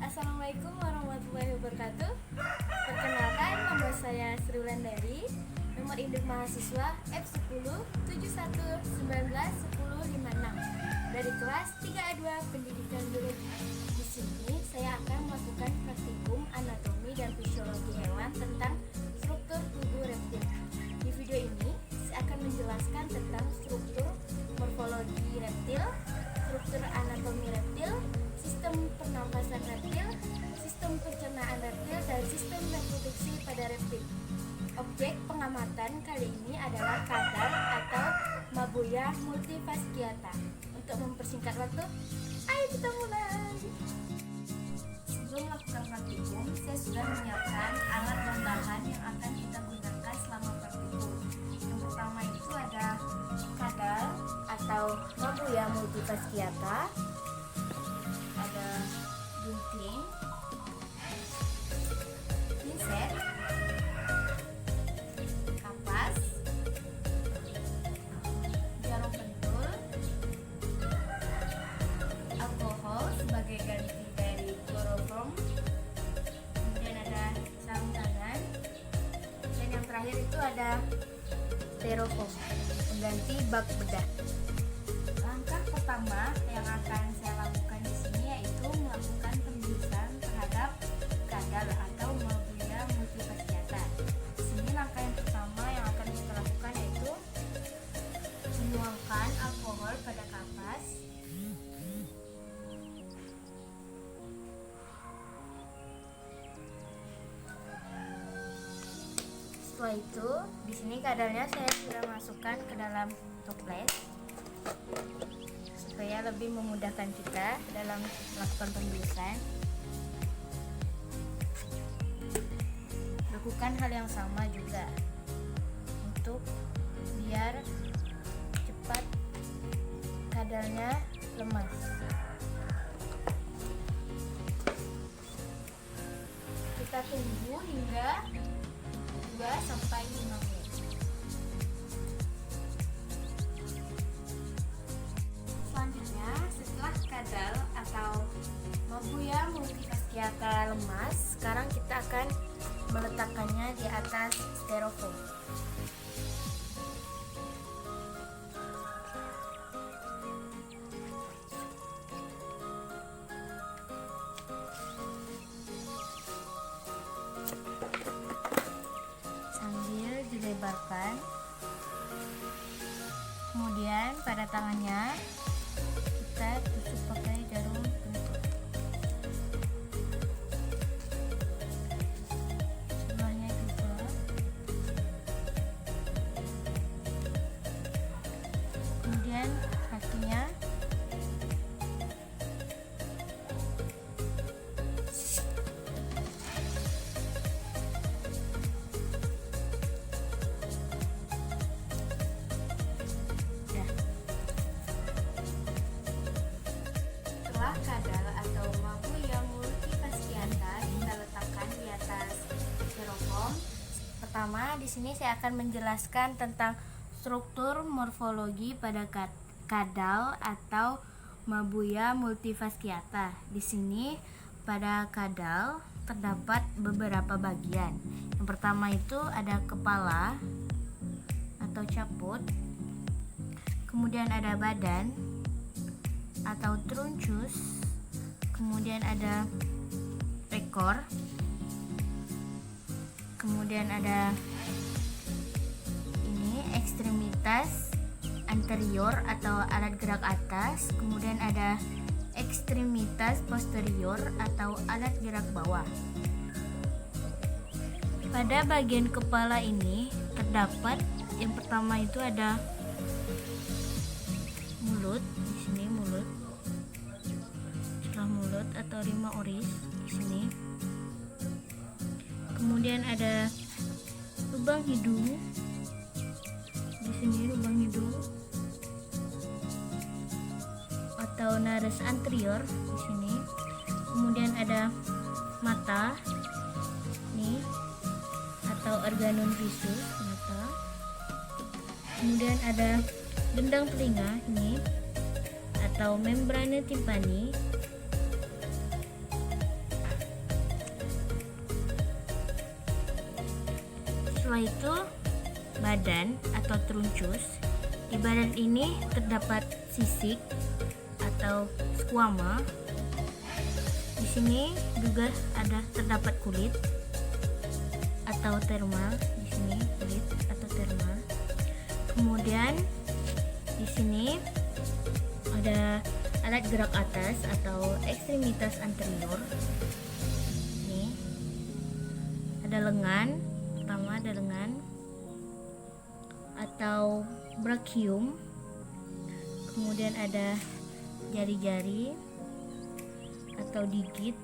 Assalamualaikum warahmatullahi wabarakatuh. Perkenalkan, nama saya Sri Wulandari. Nomor induk mahasiswa F1071191056 dari kelas 3A2 Pendidikan Biologi. Di sini saya akan melakukan praktikum anatomi dan fisiologi hewan tentang struktur tubuh reptil. Di video ini saya akan menjelaskan tentang struktur morfologi reptil, struktur anatomi reptil, sistem pernapasan reptil, sistem pencernaan reptil, dan sistem reproduksi pada reptil. Objek pengamatan kali ini adalah kadal atau Mabuya multifasciata. Untuk mempersingkat waktu, ayo kita mulai. Sebelum melakukan praktikum, saya sudah menyiapkan alat dan bahan yang akan kita gunakan selama praktikum. Yang pertama itu ada kadal atau Mabuya multifasciata, ada gunting, pinset, kapas, jarum pentul, alkohol sebagai ganti dari kloroform, kemudian ada sarung tangan, dan yang terakhir itu ada styrofoam pengganti bak bedah. Langkah pertama yang akan saya lakukan di sini yaitu melakukan pembiusan terhadap kadal atau Mabuya multifasciata. Di sini langkah yang pertama yang akan kita lakukan yaitu menuangkan alkohol pada kapas. Setelah itu, di sini kadalnya saya sudah masukkan ke dalam toples supaya lebih memudahkan kita dalam melakukan pembiusan. Lakukan hal yang sama juga untuk biar cepat kadalnya lemas. Kita tunggu hingga 2-5 menit. Selanjutnya, setelah kadal atau Mabuya multifasciata lemas, sekarang kita akan meletakkannya di atas styrofoam. Sambil dilebarkan, kemudian pada tangannya kita tutup pakai jarum pentul. Sebelahnya juga, kemudian kakinya kadal atau Mabuya multifasciata kita letakkan di atas styrofoam. Pertama, di sini saya akan menjelaskan tentang struktur morfologi pada kadal atau Mabuya multifasciata. Di sini pada kadal terdapat beberapa bagian. Yang pertama itu ada kepala atau caput, kemudian ada badan atau truncus, kemudian ada ekor, kemudian ada ini ekstremitas anterior atau alat gerak atas, kemudian ada ekstremitas posterior atau alat gerak bawah. Pada bagian kepala ini terdapat yang pertama itu ada mulut. Di sini mulut, setelah mulut atau rima oris di sini. Kemudian ada lubang hidung. Di sini lubang hidung atau nares anterior di sini. Kemudian ada mata nih atau organum visus mata. Kemudian ada gendang telinga ini atau membrana timpani. Setelah itu badan atau truncus. Di badan ini terdapat sisik atau squama. Di sini juga terdapat kulit atau termal. Di sini kulit atau termal. Kemudian di sini ada alat gerak atas atau ekstremitas anterior. Ini ada lengan, pertama ada lengan atau brachium. Kemudian ada jari-jari atau digit.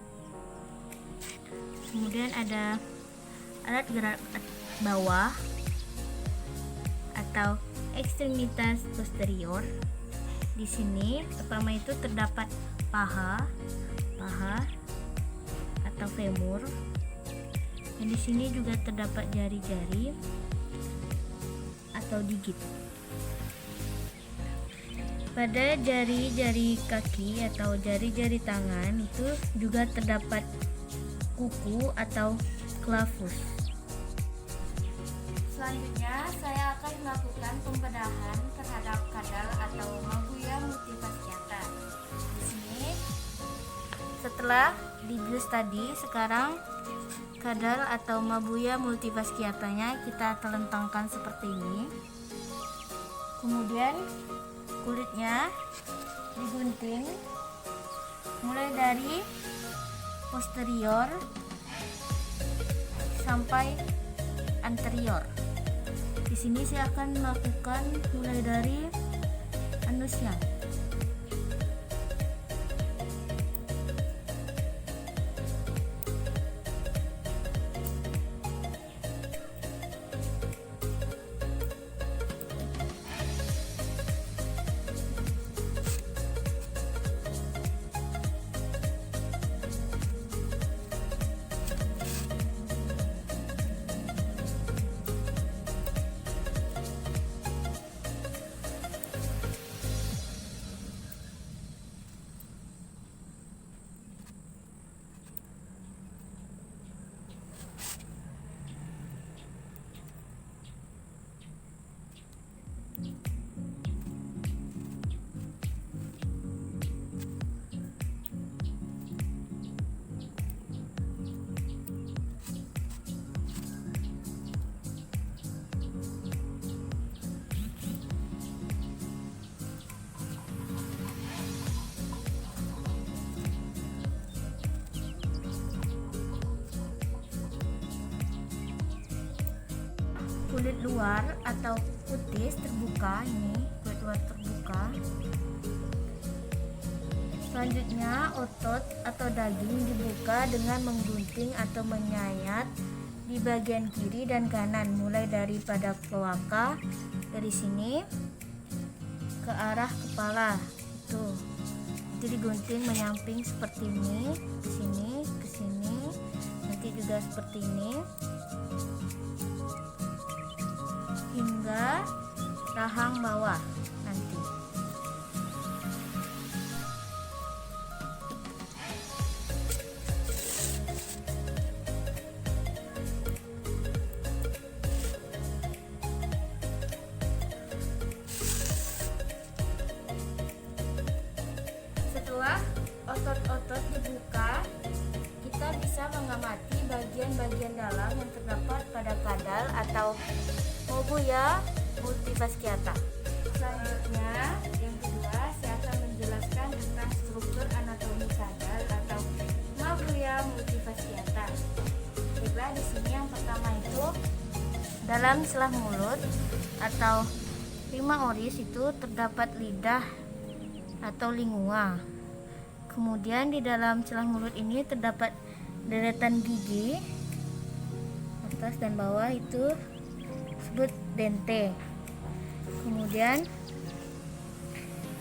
Kemudian ada alat gerak bawah atau ekstremitas posterior. Di sini pertama itu terdapat paha atau femur. Dan di sini juga terdapat jari-jari atau digit. Pada jari-jari kaki atau jari-jari tangan itu juga terdapat kuku atau clavus. Selanjutnya saya akan melakukan pembedahan terhadap kadal atau Mabuya multifasciata. Di sini setelah dibius tadi, sekarang kadal atau Mabuya multifasciatanya kita telentangkan seperti ini. Kemudian kulitnya digunting mulai dari posterior sampai anterior. Di sini saya akan melakukan mulai dari anusnya. Kulit luar atau kutis terbuka, ini kulit luar terbuka. Selanjutnya otot atau daging dibuka dengan menggunting atau menyayat di bagian kiri dan kanan, mulai daripada kloaka dari sini ke arah kepala. Itu digunting menyamping seperti ini, ke sini, nanti juga seperti ini hingga rahang bawah nanti. Setelah otot-otot dibuka, kita bisa mengamati bagian-bagian dalam yang terdapat pada kadal atau Mabuya multifasciata. Selanjutnya, yang kedua, saya akan menjelaskan tentang struktur anatomi kadal atau Mabuya multifasciata. Baiklah, di sini yang pertama itu dalam selah mulut atau lima oris itu terdapat lidah atau lingua. Kemudian di dalam celah mulut ini terdapat deretan gigi atas dan bawah, itu disebut dente. Kemudian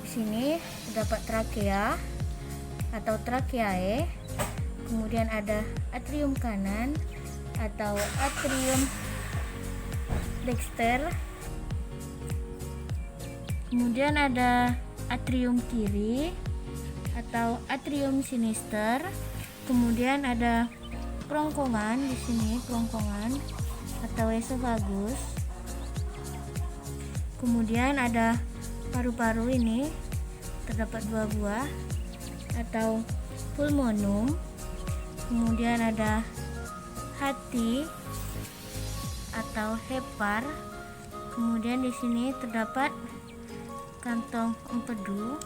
di sini terdapat trakea atau trakeae. Kemudian ada atrium kanan atau atrium dexter. Kemudian ada atrium kiri atau atrium sinister. Kemudian ada kerongkongan di sini, kerongkongan atau esophagus. Kemudian ada paru-paru, ini terdapat 2 buah atau pulmonum. Kemudian ada hati atau hepar. Kemudian di sini terdapat kantong empedu.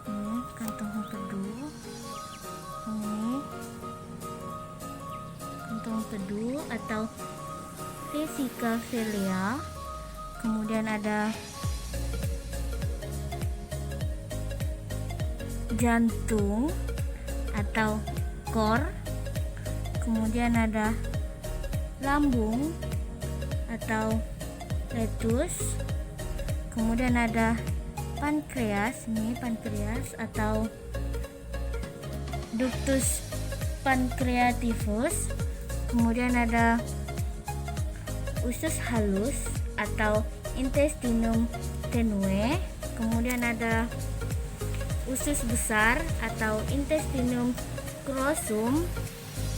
Ini kantong empedu. Ini kantong empedu atau vesica vilea. Kemudian ada jantung atau core. Kemudian ada lambung atau letus. Kemudian ada pankreas, ini pankreas atau ductus pancreativus. Kemudian ada usus halus atau intestinum tenue. Kemudian ada usus besar atau intestinum grossum.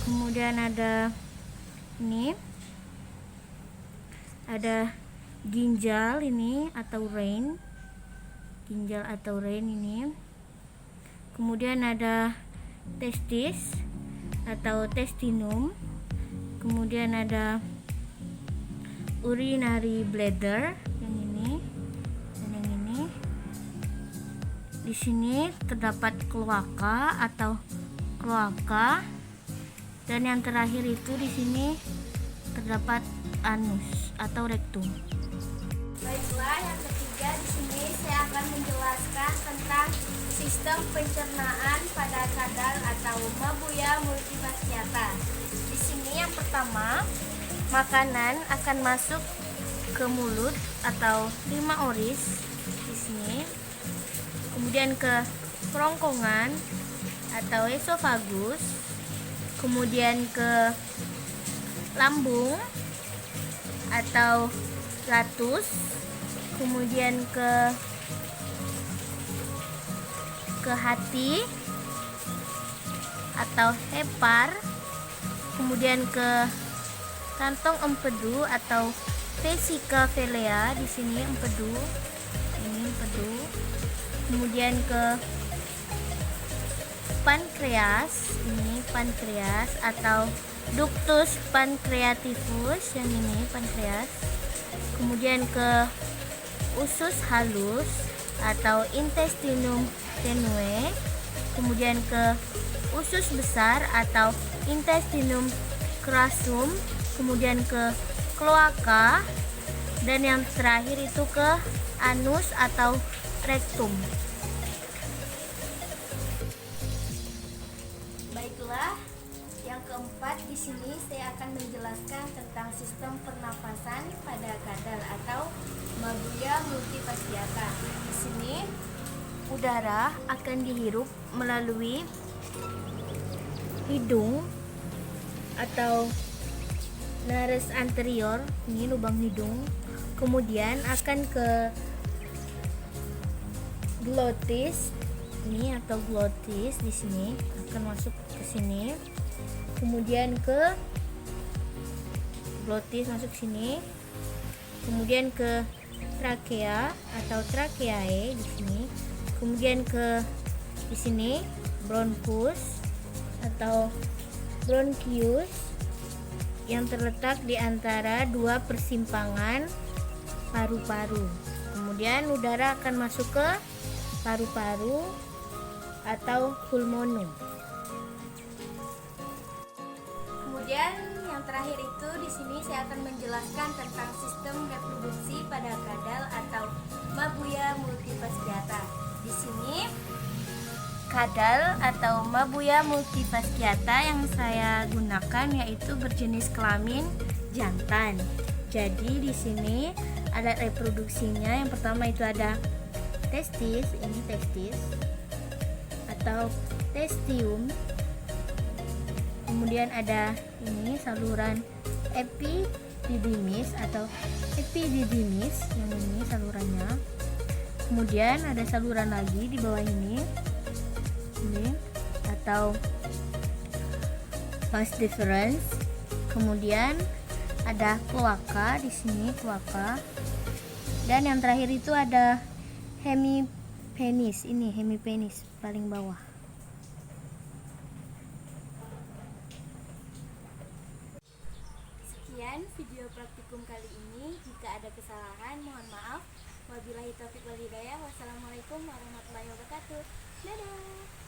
Kemudian ada ini ada ginjal ini atau rein. Ginjal atau rein ini. Kemudian ada testis atau testinum. Kemudian ada urinary bladder yang ini dan yang ini. Di sini terdapat kloaka atau kloaka, dan yang terakhir itu di sini terdapat anus atau rektum. Baiklah, yang ketiga di sini saya akan menjelaskan tentang sistem pencernaan pada kadal atau Mabuya multifasciata. Di sini yang pertama, makanan akan masuk ke mulut atau lima oris di sini, kemudian ke kerongkongan atau esophagus, kemudian ke lambung atau flatus, kemudian ke hati atau hepar, kemudian ke kantong empedu atau vesica vilea, di sini empedu, ini empedu, kemudian ke pankreas, ini pankreas atau ductus pancreativus, yang ini pankreas, kemudian ke usus halus atau intestinum tenue, kemudian ke usus besar atau intestinum grossum, kemudian ke kloaka, dan yang terakhir itu ke anus atau rektum. Baiklah, yang keempat di sini saya akan menjelaskan tentang sistem pernafasan pada kadal atau Mabuya multifasciata. Di sini udara akan dihirup melalui hidung atau nares anterior, ini lubang hidung, kemudian akan ke glotis, ini atau glotis, di sini akan masuk ke sini, kemudian ke glotis masuk sini, kemudian ke trakea atau trakeae di sini, kemudian ke di sini bronchus atau bronchius yang terletak di antara dua persimpangan paru-paru. Kemudian udara akan masuk ke paru-paru atau pulmonum. Kemudian yang terakhir itu di sini saya akan menjelaskan tentang sistem reproduksi pada kadal atau Mabuya multifasciata. Di sini kadal atau Mabuya multifasciata yang saya gunakan yaitu berjenis kelamin jantan. Jadi di sini alat reproduksinya yang pertama itu ada testis, ini testis atau testium. Kemudian ada ini saluran epididymis atau epididymis, yang ini salurannya. Kemudian ada saluran lagi di bawah ini atau vas deferens. Kemudian ada kloaka di sini, kloaka. Dan yang terakhir itu ada hemipenis. Ini hemipenis paling bawah. Sekian video praktikum kali ini. Jika ada kesalahan, mohon maaf. Wabillahi taufiq wal hidayah. Wassalamualaikum warahmatullahi wabarakatuh. Dadah.